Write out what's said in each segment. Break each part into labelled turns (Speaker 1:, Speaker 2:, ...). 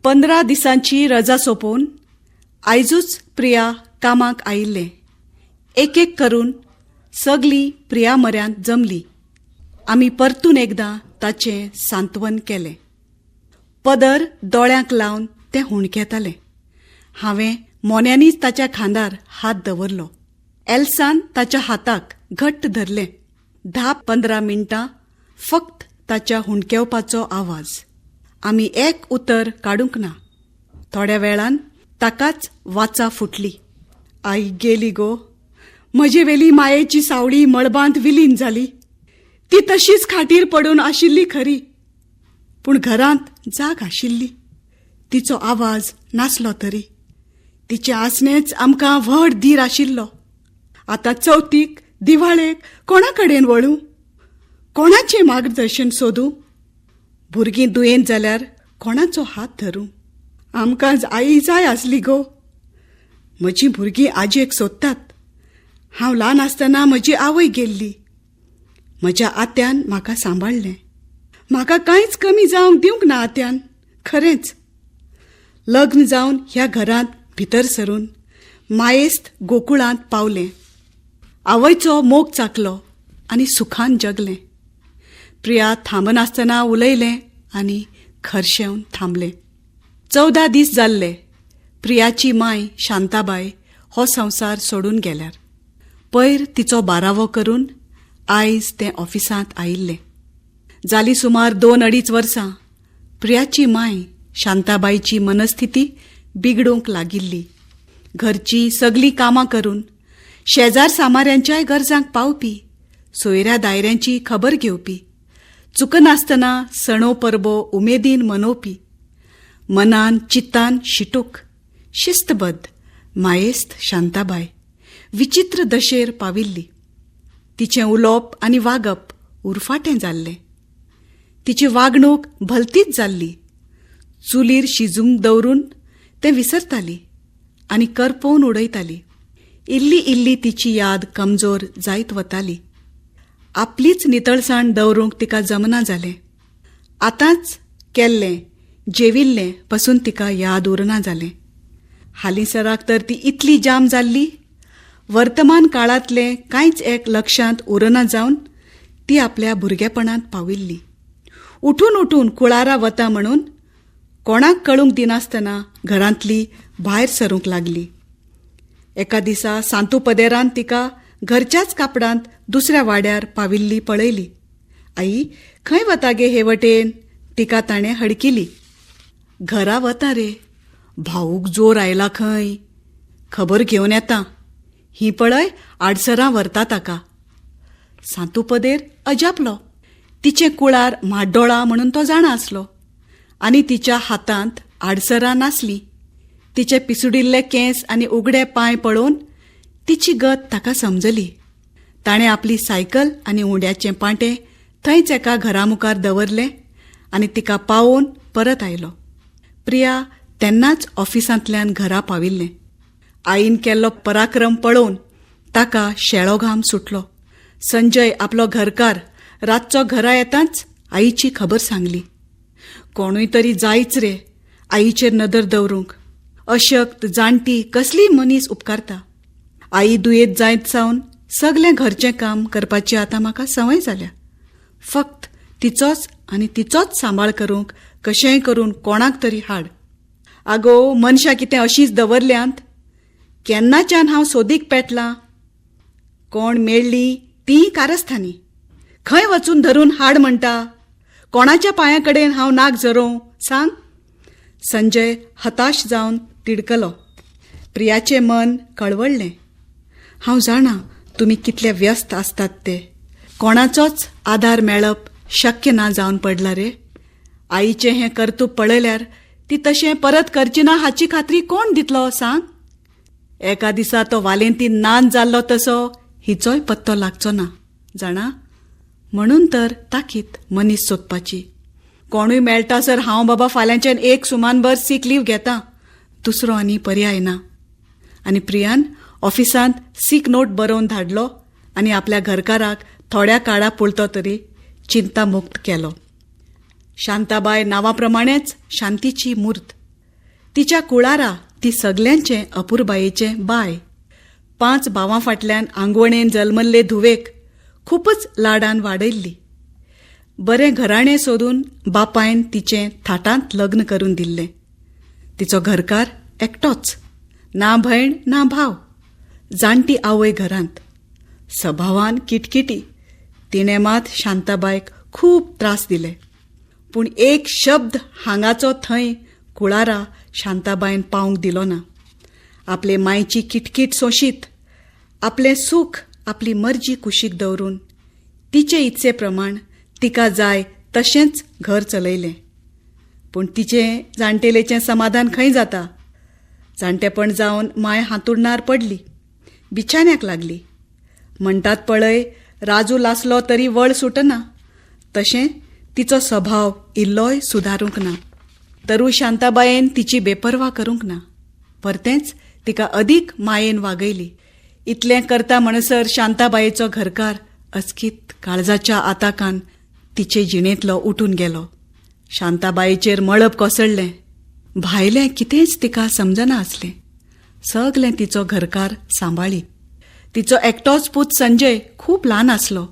Speaker 1: 15 दिसांची रजा सोंपोवन आयजूच प्रिया कामाक आयिल्लें. एक एक करून सगळीं प्रिया म्हऱ्यांत जमली. आमी परतून एकदां ताचें सांत्वन केलें. पदर दोळ्यांक लावन तें हुणकेतालें. हांवें मोन्यांनीच ताच्या खांदार हात दवरलो. एल्सान ताच्या हाताक घट्ट धरलें. 10-15 मिनटां फक्त ताच्या हुणकेवपाचो आवाज. आमी एक उतर काडूंक ना. थोड्या वेळान ताकाच वाचा फुटली. आई गेली गो. म्हजे वेली मायेची सावळी मळबांत विलीन जाली. ती तशीच खाटीर पडून आशिल्ली खरी, पूण घरांत जाग आशिल्ली. तिचो आवाज नासलो तरी. तिचें आसणेंच आमकां व्हड धीर आशिल्लो. आतां चवथीक दिवाळेक कोणा कडेन वळूं? कोणाचें मार्गदर्शन सोदूं? भुरगीं दुयेंत जाल्यार कोणाचो हात धरूं? आमकां आई जाय आसली गो. म्हजीं भुरगीं आजयेक सोदतात. हांव ल्हान आसतना म्हजी आवय गेल्ली. म्हज्या आत्यान म्हाका सांबाळलें. म्हाका कांयच कमी जावंक दिवंक ना आत्यान. खरेंच. लग्न जावन ह्या घरांत भितर सरून मायेस्त गोकुळांत पावलें. आवयचो मोग चाकलो आनी सुखान जगलें. प्रिया थांबनासतना उलयलें आनी खरशेवन थांबलें. 14 दीस जाल्ले प्रियाची माय शांताबाय हो संवसार सोडून गेल्यार. पयर तिचो 12वो करून आयज तें ऑफिसांत आयिल्लें. जाली सुमार 2-2.5 वर्सां प्रियाची माय शांताबाईची मनस्थिती बिगडूंक लागिल्ली. घरची सगळीं कामां करून शेजार सामाऱ्यांच्याय गरजांक पावपी, सोयऱ्या दायऱ्यांची खबर घेवपी, चुकनासतना सणो परबो उमेदीन मनोवपी, मनान चित्तान शिटूक, शिस्तबद्ध मायेस्त शांताबाय विचित्र दशेर पाविल्ली. तिचें उलोवप आनी वागप उरफाटें जाल्लें. तिची वागणूक भलतीच जाल्ली. चुलीर शिजूंक दवरून तें विसरताली आनी करपोवन उडयताली. इल्ली इल्ली तिची याद कमजोर जायत वताली. आपलीच नितळसाण दवरूंक तिका जमना जालें. आतांच केल्लें जेविल्लें पसून तिका याद उरना जालें. हालींसराक तर ती इतली जाम जाल्ली, वर्तमान काळांतलें कांयच एक लक्षांत उरना जावन ती आपल्या भुरगेपणांत पाविल्ली. उठून उठून कुळारा वता म्हणून कोणाक कळूंक दिनासतना घरांतली भायर सरूंक लागली. एका दिसा सांतू पदेरान तिका घरच्याच कापडांत दुसऱ्या वाड्यार पाविल्ली पळयली. आई, खंय वता गे हे वटेन? तिका ताणें हडकिली. घरा वता रे. भाऊक जोर आयला खंय. खबर घेवन येता. ही पळय आडसरां व्हरता ताका. सांतू पदेर अजापलो. तिचे कुळार म्हाड्डोळा म्हणून तो जाणा आसलो आनी तिच्या हातांत आडसरां नासलीं. तिचे पिसुडिल्ले केंस आनी उगडे पांय पळोवन तिची गत ताका समजली. ताणें आपली सायकल आनी उंड्याचें पाटें थंयच एका घरामुखार दवरलें आनी तिका पावोवन परत आयलो. प्रिया तेन्नाच ऑफिसांतल्यान घरा पाविल्लें. आईन केल्लो पराक्रम पळोवन ताका शेळो घाम सुटलो. संजय आपलो घरकार रातचो घरा येताच आईची खबर सांगली. कोणूय तरी जायच रे आईचेर नदर दवरूंक. अशक्त जाणटी कसलीय मनीस उपकारता. आई दुयेंत जायत सावन सगलें घरचें काम करपाची आतां म्हाका संवय जाल्या. फक्त तिचोच आनी तिचोच सांबाळ करूंक कशेंय करून कोणाक तरी हाड. आगो, मनशां कितें अशींच दवरल्यांत? केन्नाच्यान हांव सोदीक पेटलां. कोण मेळ्ळी तीं कारस्थानी. खंय वचून धरून हाड म्हणटा? कोणाच्या पांया कडेन हांव नाक झरों सांग? संजय हताश जावन तिडकलो. प्रियाचें मन कळवळ्ळें. हांव जाणां तुमी कितले व्यस्त आसतात ते. कोणाचोच आदार मेळप शक्य ना जावन पडला रे. आईचें हें कर्तूप पळयल्यार ती तशें परत करची ना हाची खात्री कोण दितलो सांग? एका दिसा तो वालेंतीन नान जाल्लो तसो हिचोय पत्तो लागचो ना जाणा. म्हणून तर ताकीत मनीस सोदपाची. कोणूय मेळटासर हांव बाबा फाल्यांच्यान 1 सुमानभर सीक लीव घेतां. दुसरो आनी पर्याय ना. आनी प्रियान ऑफिसांत सीक नोट बरोवन धाडलो आनी आपल्या घरकाराक थोड्या काळा पुरतो तरी चिंतामुक्त केलो. शांताबाय नांवा प्रमाणेच शांतीची मूर्त. तिच्या कुळारा ती सगल्यांचे अपुरबायेचे बाय. 5 भावां फाटल्यान आंगवणेन जल्मल्ले धुवेक खूपच लाडान वाडयल्ली. बरें घराणें सोदून बापायन तिचें थाटांत लग्न करून दिल्लें. तिचो घरकार एकटोच, ना भयण ना भाव. जाणटी आवय घरांत. सभावान किटकिटी. तिणें मात शांताबायक खूब त्रास दिले. पूण एक शब्द हांगाचो थंय कुळारा शांताबायन पावंक दिलो ना. आपले मायची किटकीट सोशीत, आपलें सूख आपली मर्जी कुशीक दवरून तिचे इत्से प्रमाण तिका जाय तशेंच घर चलयलें. पूण तिचें जाणटेलेचें समाधान खंय जाता. जाणटेपण जावन माय हांतुरणार पडली, बिछाण्याक लागली. म्हणटात पळय, राजू लासलो तरी वळ सुटना, तशें तिचो स्वभाव इल्लोय सुदारूंक ना. तरू शांताबायेन तिची बेपरवा करूंक ना. परतेंच तिका अदीक मायेन वागयली. इतलें करता म्हणसर शांताबायेचो घरकार अचकीत काळजाच्या आताकान तिचे जिणेंतलो उठून गेलो. शांताबायेचेर मळब कोसळ्ळें. भायलें कितेंच तिका समजना आसलें. सगलें तिचो घरकार सांबाळी. तिचो एकटोच पूत संजय खूब ल्हान आसलो.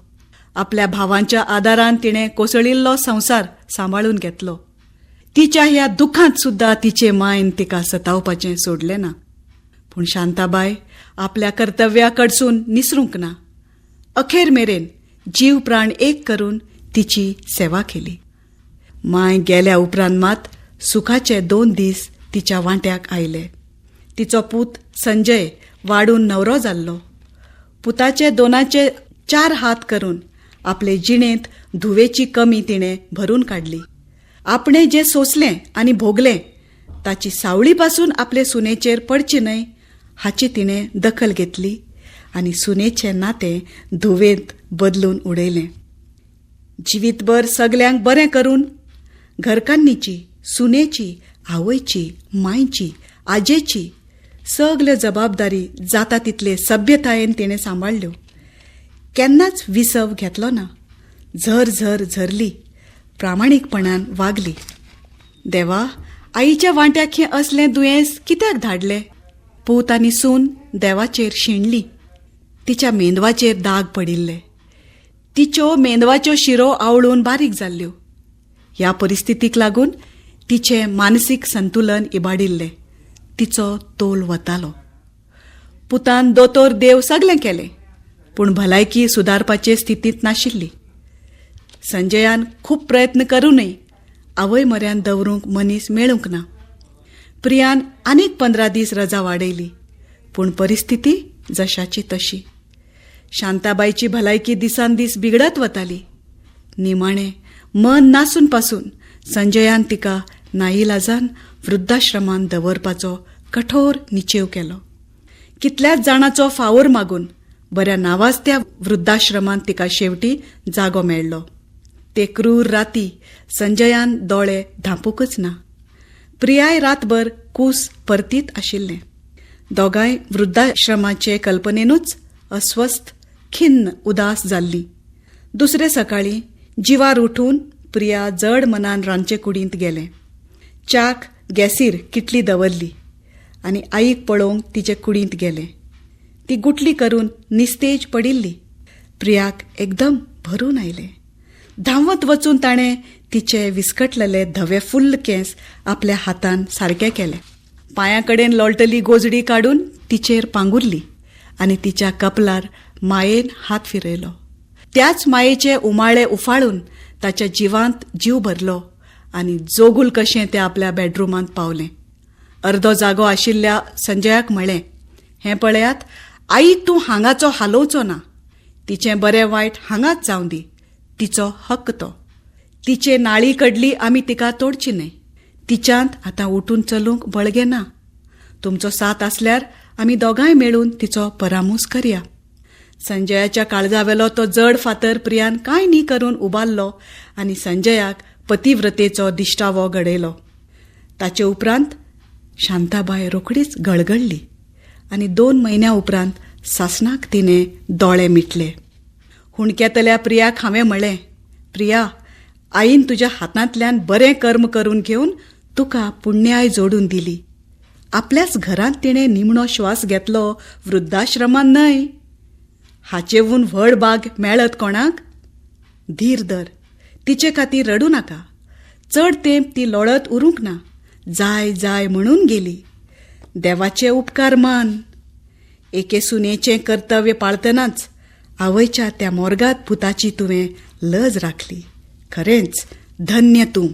Speaker 1: आपल्या भावांच्या आदारान तिणें कोसळिल्लो संवसार सांबाळून घेतलो. तिच्या ह्या दुखांत सुद्दां तिचे मायन तिका सतावपाचें सोडलें ना. पूण शांताबाय आपल्या कर्तव्या कडसून निसरूंक ना. अखेर मेरेन जीव प्राण एक करून तिची सेवा केली. माय गेल्या उपरांत मात सुखाचे 2 दीस तिच्या वांट्याक आयले. तिचो पूत संजय वाडून नवरो जाल्लो. पुताचे 2 4 हात करून आपले जिणेंत धुवेची कमी तिणें भरून काडली. आपणें जें सोंसलें आनी भोगलें ताची सावळीपासून आपले सुनेचेर पडची न्हय हाची तिणें दखल घेतली आनी सुनेचें नातें धुवेंत बदलून उडयलें. जिवीतभर सगल्यांक बरें करून घरकान्नीची, सुनेची, आवयची, मांयची, आजेची सगल्यो जबाबदारी जाता तितले सभ्यतायेन तिणें सांबाळल्यो. केन्नाच विसव घेतलो ना. झर झर झरली, प्रामाणीकपणान वागली. देवा, आईच्या वांट्याक हें असलें दुयेंस कित्याक धाडलें? पूत आनी सून देवाचेर शिणली. तिच्या मेंदवाचेर दाग पडिल्ले. तिच्यो मेंदवाच्यो शिरो आवळून बारीक जाल्ल्यो. ह्या परिस्थितीक लागून तिचें मानसीक संतुलन इबाडिल्लें. तिचो तोल वतालो. पुतान दोतोर देव सगलें केलें, पूण भलायकी सुदारपाचे स्थितींत नाशिल्ली. संजयान खूब प्रयत्न करूनय आवय मऱ्यान दवरूंक मनीस मेळूंक ना. प्रियान आनीक 15 दीस रजा वाडयली, पूण परिस्थिती जशाची तशी. शांताबाईची भलायकी दिसान दीस बिगडत वताली. निमाणें मन नासून पासून संजयान तिका नाईलाजान वृद्धाश्रमान दवरपाचो कठोर निचेव केलो. कितल्याच जाणांचो फावोर मागून बऱ्या नावाजत्या वृद्धाश्रमांत तिका शेवटी जागो मेळ्ळो. ते क्रूर राती संजयान दोळे धांपूकच ना. प्रियाय रातभर कूस परतीत आशिल्लें. दोगांय वृद्धाश्रमाचे कल्पनेनूच अस्वस्थ, खिन्न, उदास जाल्लीं. दुसरे सकाळीं जिवार उठून प्रिया जड मनान रांदचे कुडींत गेलें. च्याक गॅसीर किटली दवरली आनी आईक पळोवंक तिचे कुडींत गेलें. ती गुटली करून निस्तेज पडिल्ली. प्रियाक एकदम भरून आयलें. धांवत वचून ताणें तिचे विस्कटलेले धवे फुल्ल केंस आपल्या हातान सारके केले. पांयाकडेन लोळटली गोजडी काडून तिचेर पांगुरली आनी तिच्या कपलार मायेन हात फिरयलो. त्याच मायेचे उमाळे उफाळून ताच्या जिवांत जीव भरलो आनी जोगूल कशें तें आपल्या बेडरूमांत पावलें. अर्दो जागो आशिल्ल्या संजयाक म्हळें, हें पळयात, आईक तूं हांगाचो हालोवचो ना. तिचें बरें वायट हांगाच जावं दी. तिचो हक्क तो. तिचे नाळी कडली आमी तिका तोडची न्हय. तिच्यांत आतां उठून चलूंक बळगें ना. तुमचो साथ आसल्यार आमी दोगांय मेळून तिचो परामूस करया. संजयाच्या काळजावेलो तो जड फातर प्रियान कांय न्ही करून उबारलो आनी संजयाक पतिव्रतेचो दिश्टावो घडयलो. ताचे उपरांत शांताबाय रोखडीच गळगळ्ळी आनी 2 म्हयन्या उपरांत सासणाक तिणें दोळे मिटले. हुणक्यातल्या प्रियाक हांवें म्हळें, प्रिया, आईन तुज्या हातांतल्यान बरें कर्म करून घेवन तुका पुण्याय जोडून दिली. आपल्याच घरांत तिणें निमणो श्वास घेतलो, वृद्धाश्रमांत न्हय. हाचेहून व्हड बाग मेळत कोणाक? धीर धर, तिचे खातीर रडूं नाका. चड तेंप ती लोळत उरूंक ना. जाय जाय म्हणून गेली. देवाचे उपकार मान. एके सुनेचें कर्तव्य पाळतनाच आवयच्या त्या मोरगात पुताची तुवें लज राखली. खरेंच धन्य तूं.